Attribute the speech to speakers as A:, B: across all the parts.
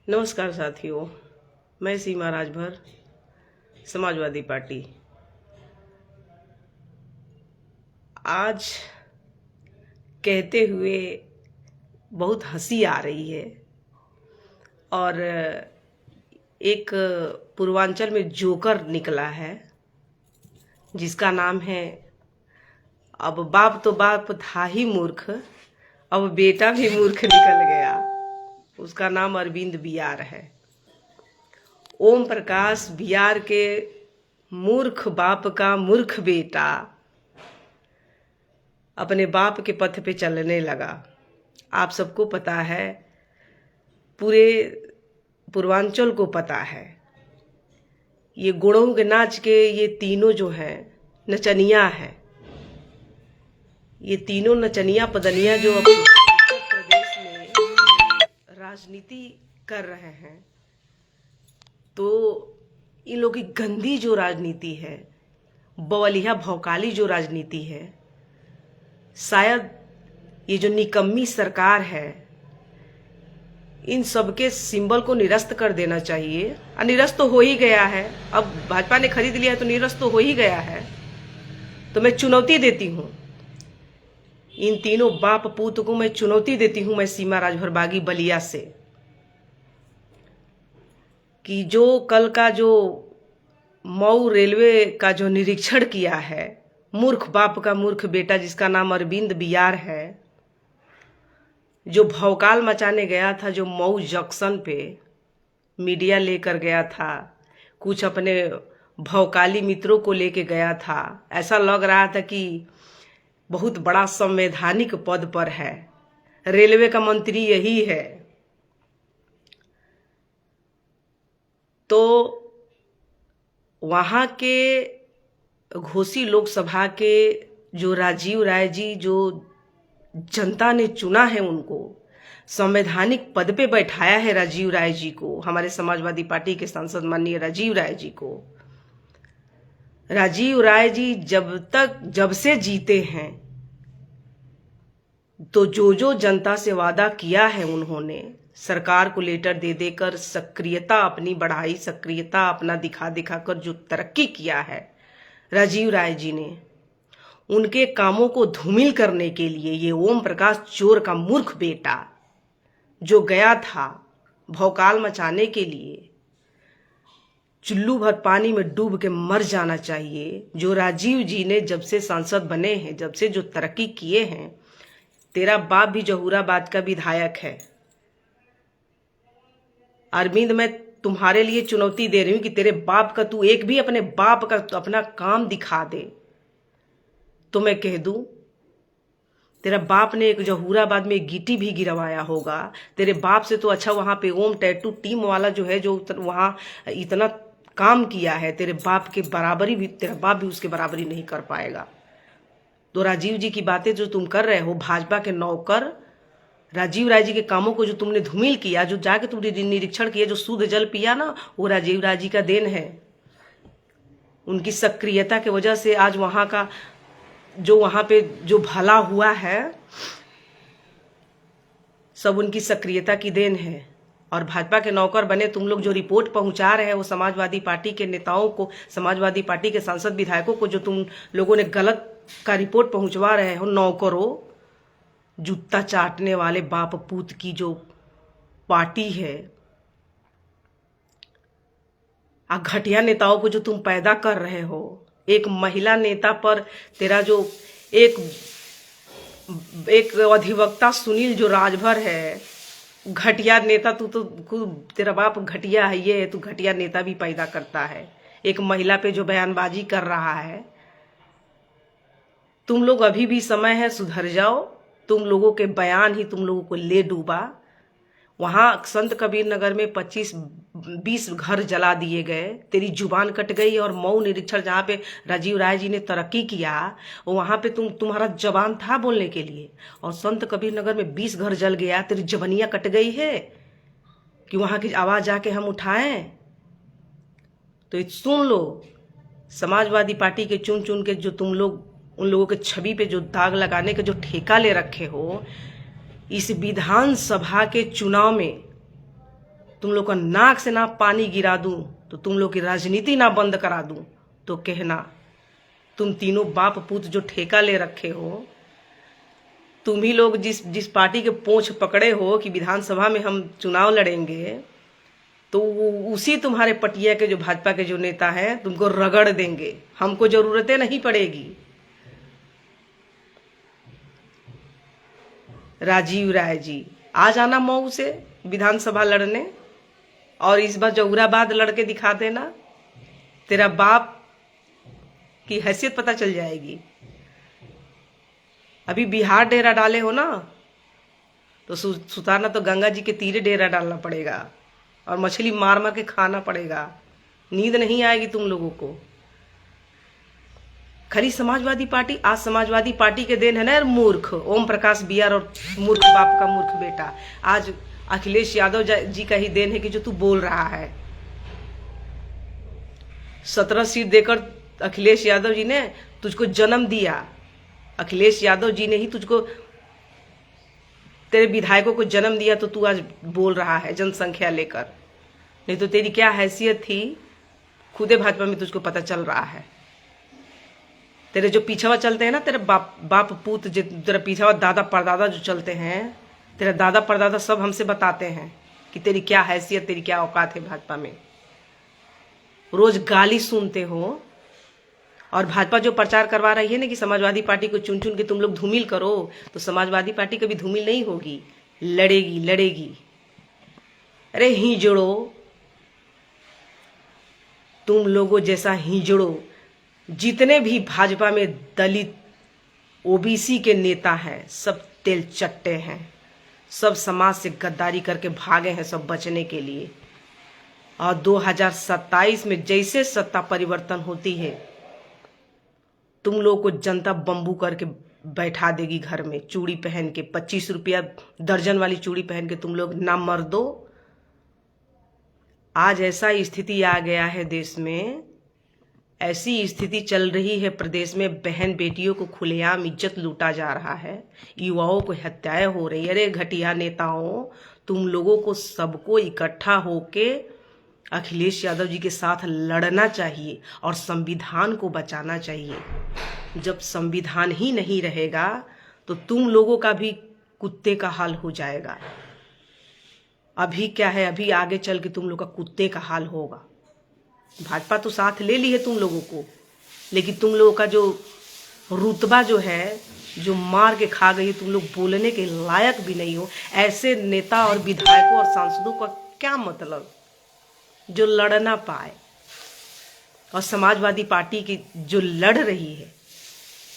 A: नमस्कार साथियों, मैं सीमा राजभर, समाजवादी पार्टी। आज कहते हुए बहुत हंसी आ रही है और एक पूर्वांचल में जोकर निकला है जिसका नाम है अब बाप तो बाप था ही मूर्ख, अब बेटा भी मूर्ख निकल गया। उसका नाम अरविंद बियार है। ओम प्रकाश बियार के मूर्ख बाप का मूर्ख बेटा अपने बाप के पथ पे चलने लगा। आप सबको पता है, पूरे पूर्वांचल को पता है, ये गुड़ों के नाच के ये तीनों जो हैं नचनिया हैं। ये तीनों नचनिया पदनिया जो अपने उत्तर प्रदेश में राजनीति कर रहे हैं, तो इन लोगों की गंदी जो राजनीति है, बवलिया भौकाली जो राजनीति है, शायद ये जो निकम्मी सरकार है, इन सबके सिंबल को निरस्त कर देना चाहिए। और निरस्त तो हो ही गया है। अब भाजपा ने खरीद लिया है तो निरस्त तो हो ही गया है। तो मैं चुनौती देती हूँ इन तीनों बाप पूत को, मैं चुनौती देती हूँ, मैं सीमा राजभर बागी बलिया से, कि जो कल का जो मऊ रेलवे का जो निरीक्षण किया है, मूर्ख बाप का मूर्ख बेटा जिसका नाम अरविंद बियार है, जो भौकाल मचाने गया था, जो मऊ जंक्शन पे मीडिया लेकर गया था, कुछ अपने भौकाली मित्रों को लेके गया था। ऐसा लग रहा था कि बहुत बड़ा संवैधानिक पद पर है, रेलवे का मंत्री यही है। तो वहाँ के घोसी लोकसभा के जो राजीव राय जी, जो जनता ने चुना है, उनको संवैधानिक पद पे बैठाया है राजीव राय जी को, हमारे समाजवादी पार्टी के सांसद माननीय राजीव राय जी को। राजीव राय जी जब से जीते हैं, तो जो जनता से वादा किया है उन्होंने, सरकार को लेटर दे देकर सक्रियता अपनी बढ़ाई, सक्रियता अपना दिखा कर जो तरक्की किया है राजीव राय जी ने, उनके कामों को धूमिल करने के लिए ये ओम प्रकाश चोर का मूर्ख बेटा जो गया था भौकाल मचाने के लिए, चुल्लू भर पानी में डूब के मर जाना चाहिए। जो राजीव जी ने जब से सांसद बने हैं, जब से जो तरक्की किए हैं, तेरा बाप भी जहूराबाद का विधायक है। अरविंद, मैं तुम्हारे लिए चुनौती दे रही हूं कि तेरे बाप का, तू एक भी अपने बाप का तो अपना काम दिखा दे तो मैं कह दूं, तेरा बाप ने एक जहूराबाद में एक गिट्टी भी गिरवाया होगा। तेरे बाप से तो अच्छा वहां पे ओम टैटू टीम वाला जो है, जो वहां इतना काम किया है, तेरे बाप के बराबरी भी, तेरा बाप भी उसके बराबरी नहीं कर पाएगा। तो राजीव जी की बातें जो तुम कर रहे हो, भाजपा के नौकर राजीव राय जी के कामों को जो तुमने धूमिल किया, जो जाके तुमने निरीक्षण किया, जो शुद्ध जल पिया ना, वो राजीव राय जी का देन है। उनकी सक्रियता की वजह से आज वहां का जो वहां पे जो भला हुआ है, सब उनकी सक्रियता की देन है। और भाजपा के नौकर बने तुम लोग जो रिपोर्ट पहुंचा रहे हो समाजवादी पार्टी के नेताओं को, समाजवादी पार्टी के सांसद विधायकों को, जो तुम लोगों ने गलत का रिपोर्ट पहुंचवा रहे हो, नौकरों, जूता चाटने वाले बाप पूत की जो पार्टी है, घटिया नेताओं को जो तुम पैदा कर रहे हो। एक महिला नेता पर तेरा जो एक अधिवक्ता सुनील जो राजभर है, घटिया नेता, तू तो खुद, तेरा बाप घटिया है, ये तू घटिया नेता भी पैदा करता है। एक महिला पे जो बयानबाजी कर रहा है, तुम लोग अभी भी समय है, सुधर जाओ। तुम लोगों के बयान ही तुम लोगों को ले डूबा। वहां संत कबीर नगर में 25-20 घर जला दिए गए, तेरी जुबान कट गई। और मऊ निरीक्षण जहां पे राजीव राय जी ने तरक्की किया, वहां पे तुम्हारा जबान था बोलने के लिए, और संत कबीर नगर में 20 घर जल गया, तेरी जबनियां कट गई है कि वहां की आवाज जाके हम उठाएं। तो सुन लो, समाजवादी पार्टी के चुन चुन के जो तुम लोग उन लोगों के छवि पे जो दाग लगाने का जो ठेका ले रखे हो, इस विधानसभा के चुनाव में तुम लोग का नाक से ना पानी गिरा दूं, तो तुम लोग की राजनीति ना बंद करा दूं, तो कहना तुम तीनों बाप पुत्र जो ठेका ले रखे हो, तुम ही लोग जिस जिस पार्टी के पोंछ पकड़े हो कि विधानसभा में हम चुनाव लड़ेंगे, तो उसी तुम्हारे पटिया के जो भाजपा के जो नेता हैं तुमको रगड़ देंगे, हमको जरूरतें नहीं पड़ेगी। राजीव राय जी, आ जाना मऊ से विधानसभा लड़ने, और इस बार जौहराबाद लड़के दिखा देना, तेरा बाप की हैसियत पता चल जाएगी। अभी बिहार डेरा डाले हो ना, तो सुतारना तो गंगा जी के तीरे डेरा डालना पड़ेगा और मछली मार मार के खाना पड़ेगा, नींद नहीं आएगी तुम लोगों को। खाली समाजवादी पार्टी, आज समाजवादी पार्टी के देन है ना यार, मूर्ख ओम प्रकाश बियार और मूर्ख बाप का मूर्ख बेटा। आज अखिलेश यादव जी का ही देन है कि जो तू बोल रहा है। 17 सीट देकर अखिलेश यादव जी ने तुझको जन्म दिया, अखिलेश यादव जी ने ही तुझको, तेरे विधायकों को जन्म दिया, तो तू आज बोल रहा है जनसंख्या लेकर, नहीं तो तेरी क्या हैसियत थी खुदे भाजपा में तुझको पता चल रहा है। तेरे जो पीछावा चलते हैं ना, तेरे बाप पूत, तेरा पीछावा दादा परदादा जो चलते हैं, तेरा दादा परदादा सब हमसे बताते हैं कि तेरी क्या हैसियत, तेरी क्या औकात है भाजपा में। रोज गाली सुनते हो, और भाजपा जो प्रचार करवा रही है ना कि समाजवादी पार्टी को चुन चुन के तुम लोग धूमिल करो, तो समाजवादी पार्टी कभी धूमिल नहीं होगी, लड़ेगी लड़ेगी। अरे हिजड़ो, तुम लोगों जैसा हिजड़ो, जितने भी भाजपा में दलित ओबीसी के नेता हैं सब तेल चट्टे हैं, सब समाज से गद्दारी करके भागे हैं सब बचने के लिए। और 2027 में जैसे सत्ता परिवर्तन होती है, तुम लोगों को जनता बम्बू करके बैठा देगी घर में, चूड़ी पहन के, 25 रुपया दर्जन वाली चूड़ी पहन के तुम लोग ना मर दो। आज ऐसा स्थिति आ गया है देश में, ऐसी स्थिति चल रही है प्रदेश में, बहन बेटियों को खुलेआम इज्जत लूटा जा रहा है, युवाओं को हत्याएं हो रही है। अरे घटिया नेताओं, तुम लोगों को सबको इकट्ठा होके अखिलेश यादव जी के साथ लड़ना चाहिए और संविधान को बचाना चाहिए। जब संविधान ही नहीं रहेगा तो तुम लोगों का भी कुत्ते का हाल हो जाएगा। अभी क्या है, अभी आगे चल के तुम लोग का कुत्ते का हाल होगा। भाजपा तो साथ ले ली है तुम लोगों को, लेकिन तुम लोगों का जो रुतबा जो है, जो मार के खा गई, तुम लोग बोलने के लायक भी नहीं हो। ऐसे नेता और विधायकों और सांसदों का क्या मतलब जो लड़ ना पाए। और समाजवादी पार्टी की जो लड़ रही है,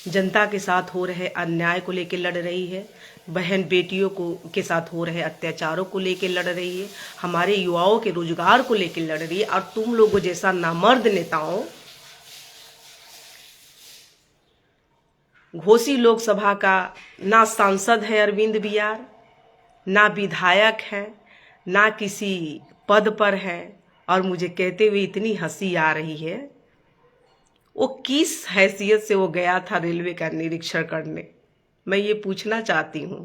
A: जनता के साथ हो रहे अन्याय को लेकर लड़ रही है, बहन बेटियों को के साथ हो रहे अत्याचारों को लेकर लड़ रही है, हमारे युवाओं के रोजगार को लेकर लड़ रही है। और तुम लोगों जैसा नामर्द नेताओं, घोसी लोकसभा का ना सांसद है अरविंद बियार, ना विधायक है, ना किसी पद पर है, और मुझे कहते हुए इतनी हंसी आ रही है, वो किस हैसियत से वो गया था रेलवे का निरीक्षण करने। मैं ये पूछना चाहती हूँ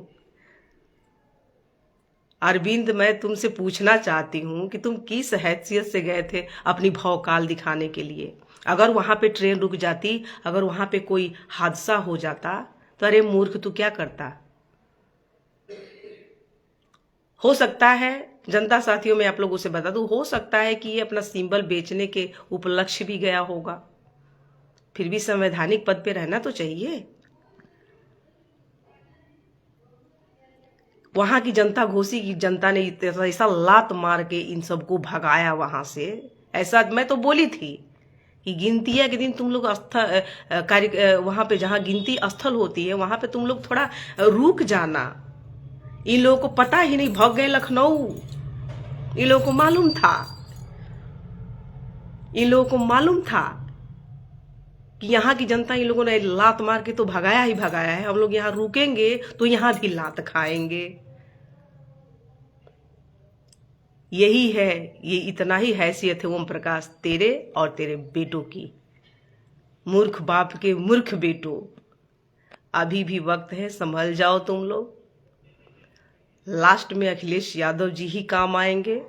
A: अरविंद, मैं तुमसे पूछना चाहती हूँ कि तुम किस हैसियत से गए थे अपनी भौकाल दिखाने के लिए। अगर वहां पे ट्रेन रुक जाती, अगर वहां पे कोई हादसा हो जाता, तो अरे मूर्ख तू क्या करता। हो सकता है जनता साथियों, मैं आप लोगों से बता दूं, हो सकता है कि ये अपना सिंबल बेचने के उपलक्ष्य भी गया होगा, फिर भी संवैधानिक पद पे रहना तो चाहिए। वहां की जनता, घोसी की जनता ने ऐसा लात मार के इन सबको भगाया वहां से। ऐसा मैं तो बोली थी कि गिनतिया के दिन तुम लोग वहां पे जहां गिनती स्थल होती है, वहां पे तुम लोग थोड़ा रुक जाना। इन लोगों को पता ही नहीं, भाग गए लखनऊ। इन लोगों को मालूम था, इन लोगों को मालूम था कि यहाँ की जनता, इन लोगों ने लात मार के तो भगाया ही भगाया है, हम लोग यहाँ रुकेंगे तो यहाँ भी लात खाएंगे। यही है, ये इतना ही हैसियत है ओम प्रकाश तेरे और तेरे बेटों की। मूर्ख बाप के मूर्ख बेटों, अभी भी वक्त है, संभल जाओ तुम लोग। लास्ट में अखिलेश यादव जी ही काम आएंगे।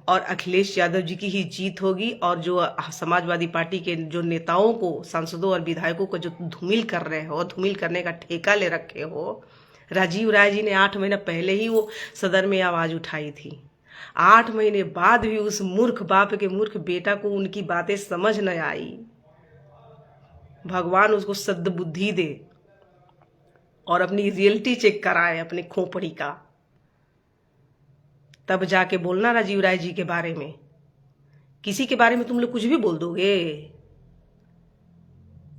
A: और अखिलेश यादव जी की ही जीत होगी। और जो समाजवादी पार्टी के जो नेताओं को, सांसदों और विधायकों को जो धूमिल कर रहे हो, धूमिल करने का ठेका ले रखे हो, राजीव राय जी ने 8 महीना पहले ही वो सदन में आवाज उठाई थी। 8 महीने बाद भी उस मूर्ख बाप के मूर्ख बेटा को उनकी बातें समझ न आई। भगवान उसको सद्बुद्धि दे और अपनी रियलिटी चेक कराए अपने खोपड़ी का, तब जाके बोलना राजीव राय जी के बारे में। किसी के बारे में तुम लोग कुछ भी बोल दोगे।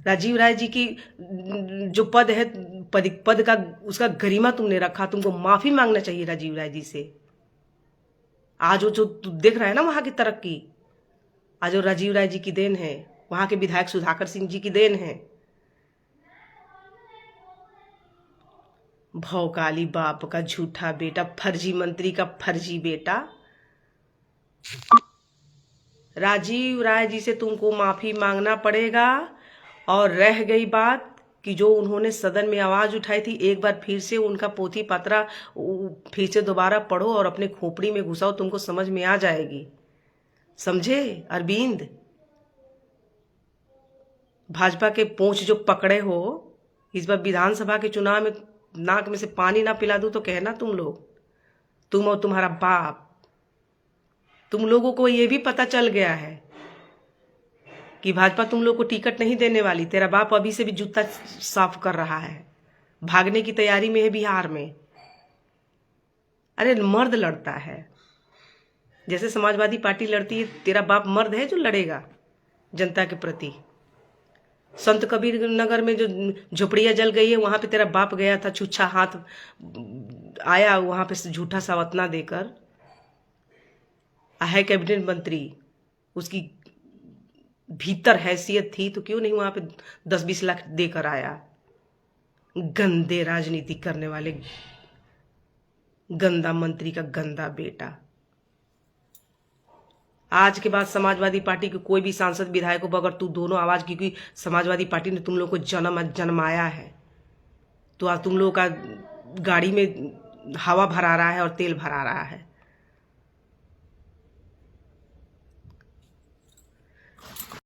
A: राजीव राय जी की जो पद है, पद का उसका गरिमा तुमने रखा, तुमको माफी मांगना चाहिए राजीव राय जी से। आज वो जो तू देख रहा है ना वहां की तरक्की, आज वो राजीव राय जी की देन है, वहां के विधायक सुधाकर सिंह जी की देन है। भौकाली बाप का झूठा बेटा, फर्जी मंत्री का फर्जी बेटा। राजीव राय जी से तुमको माफी मांगना पड़ेगा। और रह गई बात कि जो उन्होंने सदन में आवाज उठाई थी, एक बार फिर से उनका पोथी पत्रा फिर से दोबारा पढ़ो और अपने खोपड़ी में घुसाओ, तुमको समझ में आ जाएगी। समझे अरविंद? भाजपा के पोंछ जो पकड़े हो, इस बार विधानसभा के चुनाव में नाक में से पानी ना पिला दूं तो कहना तुम लोग, तुम और तुम्हारा बाप। तुम लोगों को ये भी पता चल गया है कि भाजपा तुम लोग को टिकट नहीं देने वाली। तेरा बाप अभी से भी जूता साफ कर रहा है, भागने की तैयारी में है बिहार में। अरे मर्द लड़ता है जैसे समाजवादी पार्टी लड़ती है, तेरा बाप मर्द है जो लड़ेगा जनता के प्रति। संत कबीर नगर में जो झोपड़ियां जल गई है, वहां पे तेरा बाप गया था, छुच्छा हाथ आया वहां पे झूठा सवतना देकर। है कैबिनेट मंत्री, उसकी भीतर हैसियत थी तो क्यों नहीं वहां पे 10-20 लाख देकर आया। गंदे राजनीति करने वाले गंदा मंत्री का गंदा बेटा। आज के बाद समाजवादी पार्टी के कोई भी सांसद विधायकों पर अगर तू दोनों आवाज, क्योंकि समाजवादी पार्टी ने तुम लोग को जन्माया है, तो आज तुम लोगों का गाड़ी में हवा भरा रहा है और तेल भरा रहा है।